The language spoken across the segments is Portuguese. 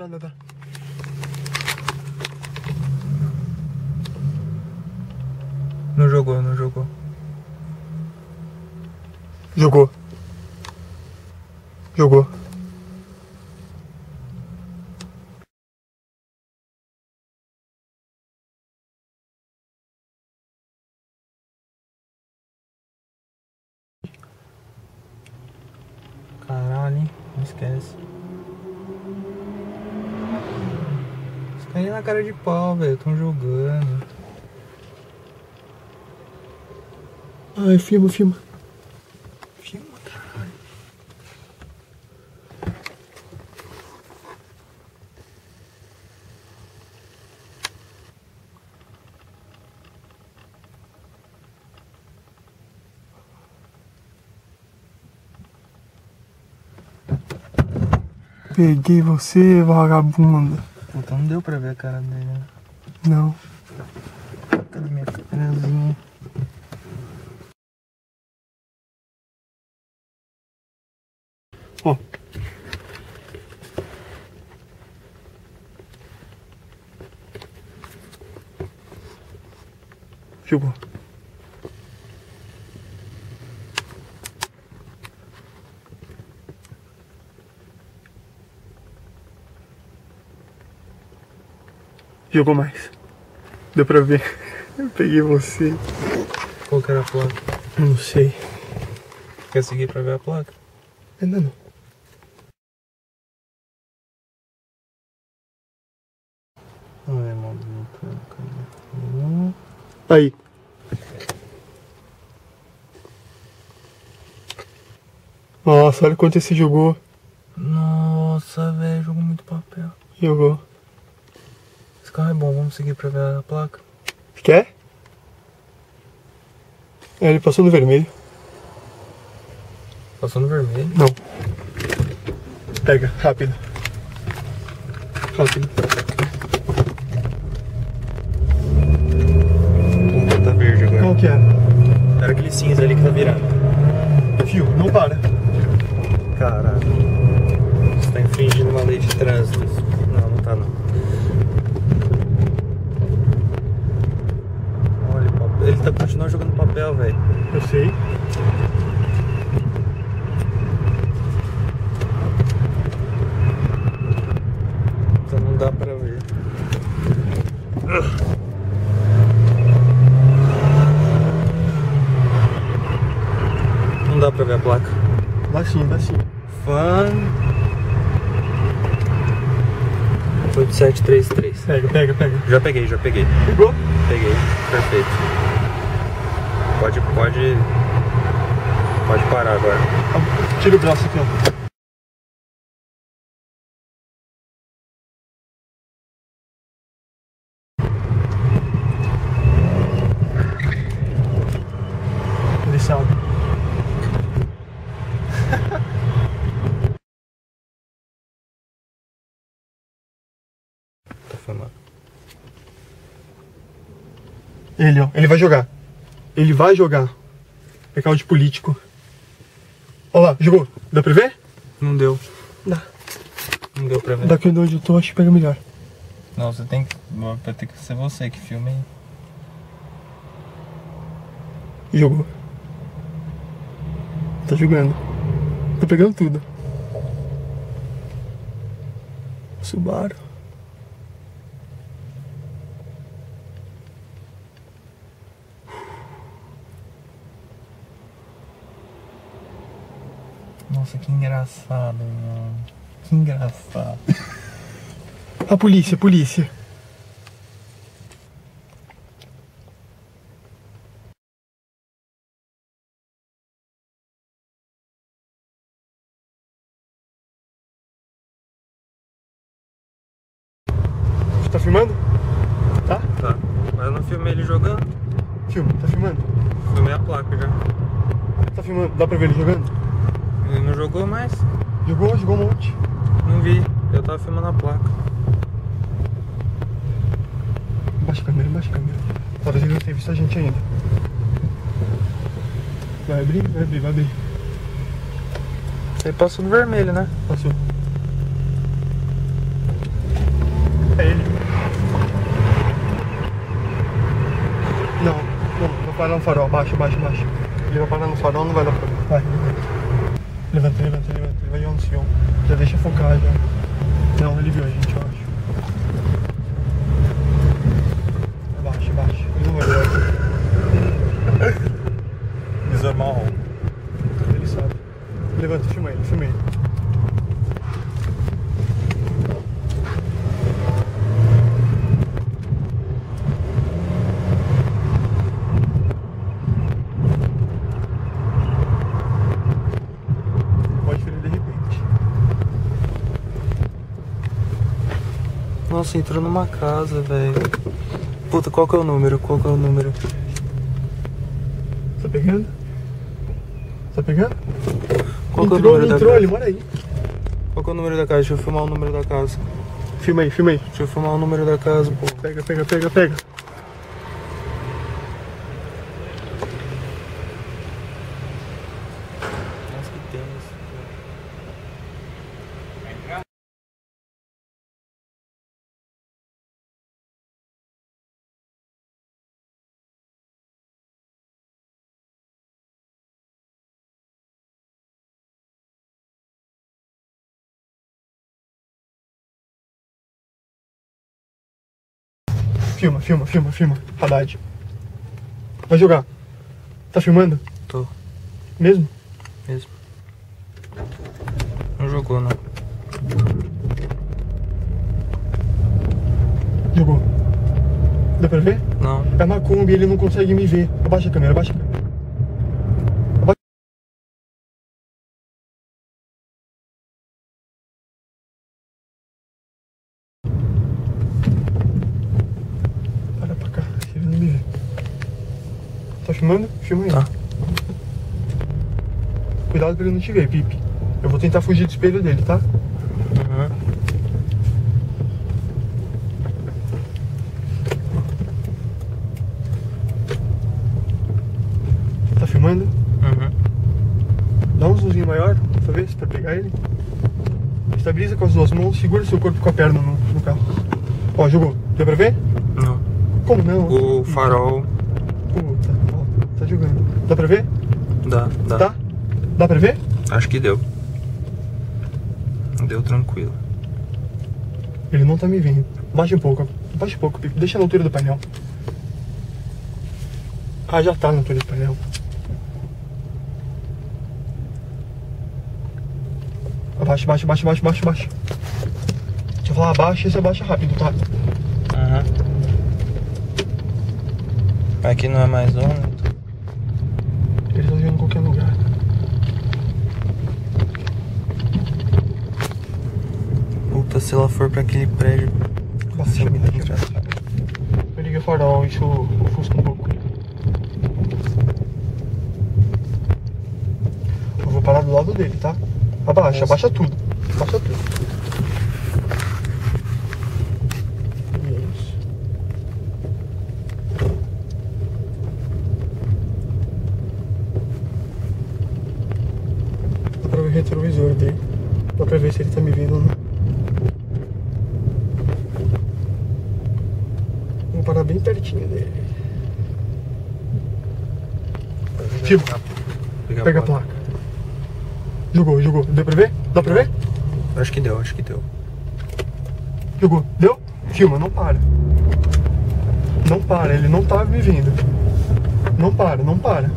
Tá. Não jogou, não jogou. Jogou. Jogou. Caralho, hein? Não esquece. Os caras na cara de pau, velho. Tão jogando. Ai, filma. Filma, caralho. Peguei você, vagabunda. Puta, não deu pra ver a cara dele, né? Não. Cadê minha câmerazinha? Ó. Jogou. Jogou mais. Deu pra ver. Eu peguei você. Qual que era a placa? Não sei. Quer seguir pra ver a placa? Ainda não. Não é, mano. Aí. Nossa, olha quanto esse jogou. Nossa, velho. Jogou muito papel. Jogou. Esse carro é bom. Vamos seguir pra ver a placa. Quer? É, ele passou no vermelho. Passou no vermelho? Não. Pega, rápido. Rápido. Puta, tá verde agora. Qual que é? Era aquele cinza ali que tá virado. Fio, não para. Caralho. Você tá infringindo uma lei de trânsito. Não, não tá não. Olha o papel. Ele tá continuando jogando papel, velho. Eu sei. Então não dá pra ver. Não dá pra ver a placa. Dá sim, dá sim. Fan 8733. Pega. Já peguei. Pegou? Peguei. Perfeito. Pode parar agora. Tira o braço aqui, ó. Ele sabe. Tá filmando. Ele, ó. Ele vai jogar. É carro de político. Olha lá, jogou. Dá pra ver? Não deu. Dá. Não deu pra ver. Daqui de onde eu tô, acho que pega melhor. Não, você tem que. Vai ter que ser você que filme aí. Jogou. Tá jogando. Tô pegando tudo. Subaru. Nossa, que engraçado, mano. Que engraçado. A polícia. Você tá filmando? Tá? Tá. Mas eu não filmei ele jogando. Filma, tá filmando? Filmei a placa já. Tá filmando? Dá pra ver ele jogando? Ele não jogou mais? Jogou um monte. Não vi. Eu tava filmando a placa. Baixa a câmera. Parece que ele não tem visto a gente ainda. Vai abrir. Ele passou no vermelho, né? Passou. parar no farol. Baixa. Ele vai parar no farol, não vai dar problema. Vai. Levanta. Ele vai de onde, senhor? Já deixa focar, já. Não, ele viu a gente, eu acho. Baixa. Ele não vai ver. Visor marrom. Ele sabe. Levanta, filma ele. Pode ferir de repente. Nossa, entrou numa casa, velho. Puta, qual que é o número? Tá pegando? Qual que é o Entrou, número da casa? ele mora aí. Qual que é o número da casa? Deixa eu filmar o número da casa. Filma aí. Deixa eu filmar o número da casa, pô. Pega. Nossa, que tenso. Filma. Haddad. Vai jogar. Tá filmando? Tô. Mesmo? Não jogou, não. Jogou. Dá pra ver? Não. É uma Kombi, ele não consegue me ver. Abaixa a câmera. Para pra cá, se ele não me vê. Tá filmando? Filma aí. Tá. Cuidado pra ele não te ver, Pipe. Eu vou tentar fugir do espelho dele, tá? Uhum. Tá filmando? Uhum. Dá um zoomzinho maior, pra ver se pra pegar ele. Estabiliza com as duas mãos, segura seu corpo com a perna no carro. Ó, jogou. Deu pra ver? Não. Como não? O farol. Puta, ó, tá jogando. Dá pra ver? Dá. Tá? Dá pra ver? Acho que deu. Deu tranquilo. Ele não tá me vendo. Baixa um pouco, Pipe. Deixa na altura do painel. Ah, já tá na altura do painel. Abaixa. Deixa eu falar abaixa e você abaixa rápido, tá? Uhum. Aqui não é mais zona, então. Eles estão vendo em qualquer lugar. Puta, se ela for pra aquele prédio. Baixa, me deixa. Eu liguei o farol, isso ofusca um pouco. Eu vou parar do lado dele, tá? Abaixa tudo. Isso. Dá pra ver o retrovisor dele. Dá pra ver se ele tá me vendo ou não. Vou parar bem pertinho dele. Filma. Pega a placa. Jogou. Deu pra ver? Dá pra ver? Acho que deu. Jogou. Deu? Filma, não para. Não para, ele não tá me vendo. Não para.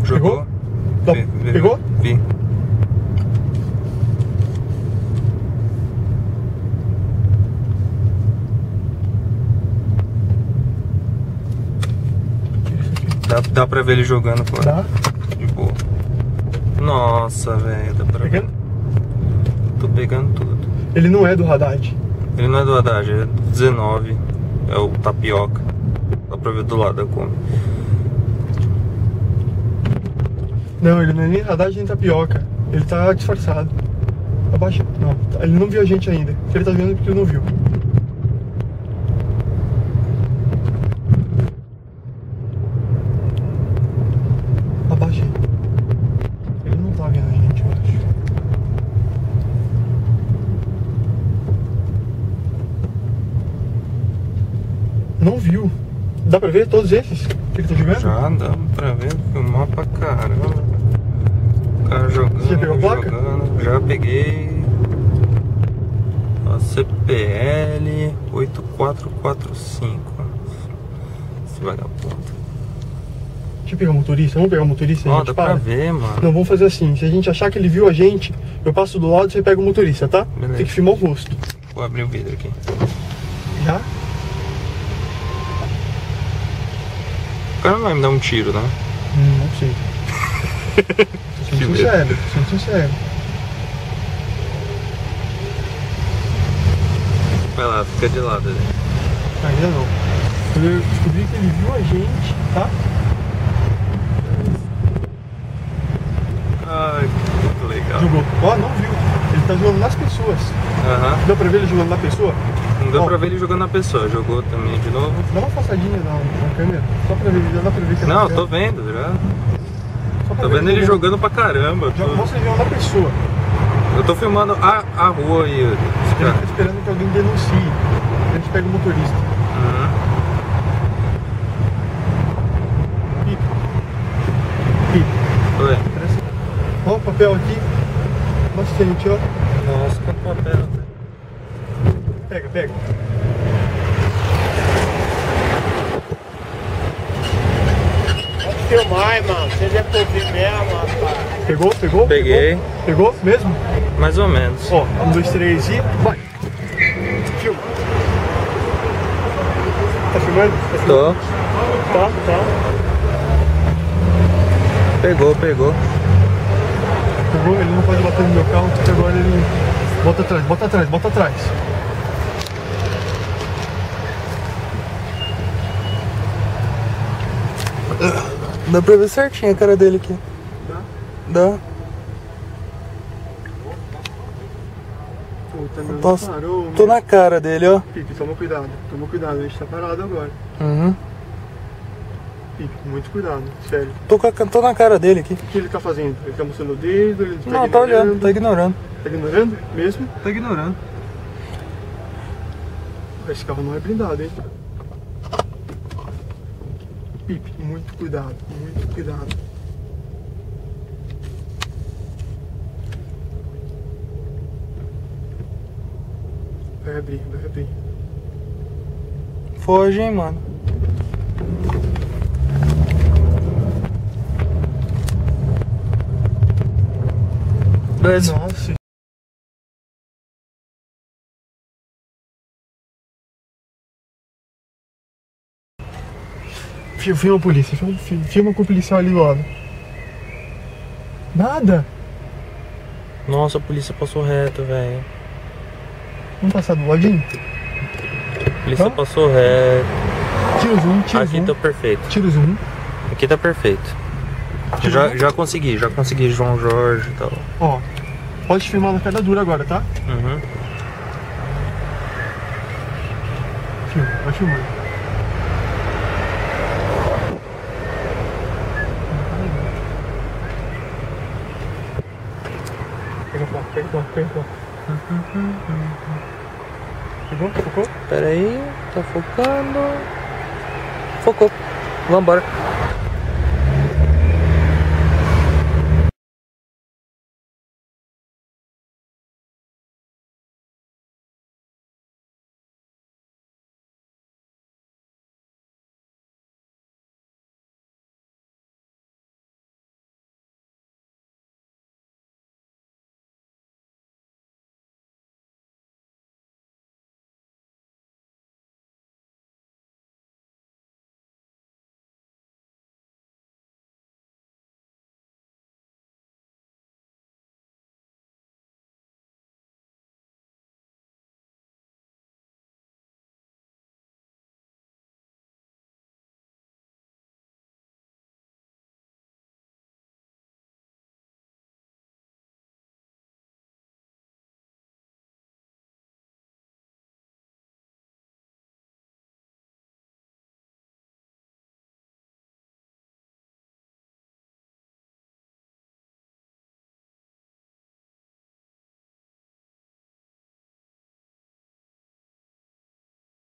Jogou? Pegou? Vi. Dá pra ver ele jogando, pô. Tá? De boa. Nossa, velho, dá pra ver. Pegando? Tô pegando tudo. Ele não é do Haddad. Ele não é do Haddad, é do 19. É o Tapioca. Dá pra ver do lado da Kombi. Não, ele não é nem Haddad nem Tapioca. Ele tá disfarçado. Abaixa. Não, ele não viu a gente ainda. Se ele tá vendo é porque ele não viu. Abaixa aí. Ele não tá vendo a gente, eu acho. Não viu. Dá pra ver todos esses que ele tá jogando? Já dá pra ver, filmar pra caramba. O cara jogando. Você já pegou a placa? Jogando. Já peguei. A CPL 8445. Esse vagabundo. Deixa eu pegar o motorista. Vamos pegar o motorista? Ó, dá pra ver, mano. Não, vamos fazer assim. Se a gente achar que ele viu a gente, eu passo do lado e você pega o motorista, tá? Beleza. Tem que filmar o rosto. Vou abrir o vidro aqui. Já? O cara não vai me dar um tiro, né? Não sei. Tô sendo sincero, tô sendo sincero. Vai lá, fica de lado ali. Ainda não. Eu descobri que ele viu a gente, tá? Ai, muito legal. Jogou. Ó, não viu. Ele tá jogando nas pessoas. Aham. Deu pra ver ele jogando na pessoa? Não deu Ó, pra ver ele jogando na pessoa. Jogou também de novo. dá uma passadinha na câmera. Só pra ver, já dá pra ver que é Não, na tô câmera. vendo já. Só pra Tô ver vendo ele jogando pra caramba. Já mostra ele jogando na pessoa. Eu tô filmando a rua aí. Ele tá esperando que alguém denuncie. A gente pega o motorista. Uhum. Pipa. Pipa. Oi. Ó o papel aqui. Bastante, ó. Nossa, quanto papel. Pega, pega. Pode filmar, irmão. Seja por vir mesmo, rapaz. Pegou? Pegou? Peguei. Pegou mesmo? Mais ou menos. Ó, 1, 2, 3 e vai. Filma. Tá filmando? Tá filmando? Tô. Tá, tá. Pegou. Pegou, ele não pode bater no meu carro, porque agora ele... Bota atrás, bota atrás, bota atrás. Dá pra ver certinho a cara dele aqui. Dá. Puta, meu, Tô, parou, tô na cara dele, ó. Pipe, toma cuidado, a gente tá parado agora. Uhum. Pipe, muito cuidado, sério. Tô na cara dele aqui. O que ele tá fazendo? Ele tá mostrando o dedo, ele tá Não, tá olhando, tá ignorando. Tá ignorando mesmo? Tá ignorando. Esse carro não é blindado, hein? Pipe, muito cuidado, muito cuidado. Vai abrir, vai abrir. Foge, hein, mano. Desce. Nossa. Filma a polícia, filma com o policial ali do lado. Nada! Nossa, a polícia passou reto, velho. Vamos passar do ladinho? A polícia Tá. passou reto. Tira o zoom, tira o Aqui zoom. tá perfeito. Tira o zoom. Aqui tá perfeito. Já consegui João Jorge e tal. Ó, pode filmar na pedra dura agora, tá? Uhum. Filma, vai filmando. Pega a placa, pega a placa, pega a placa. Pegou? Focou? Pera aí, tá focando. Focou. Vambora.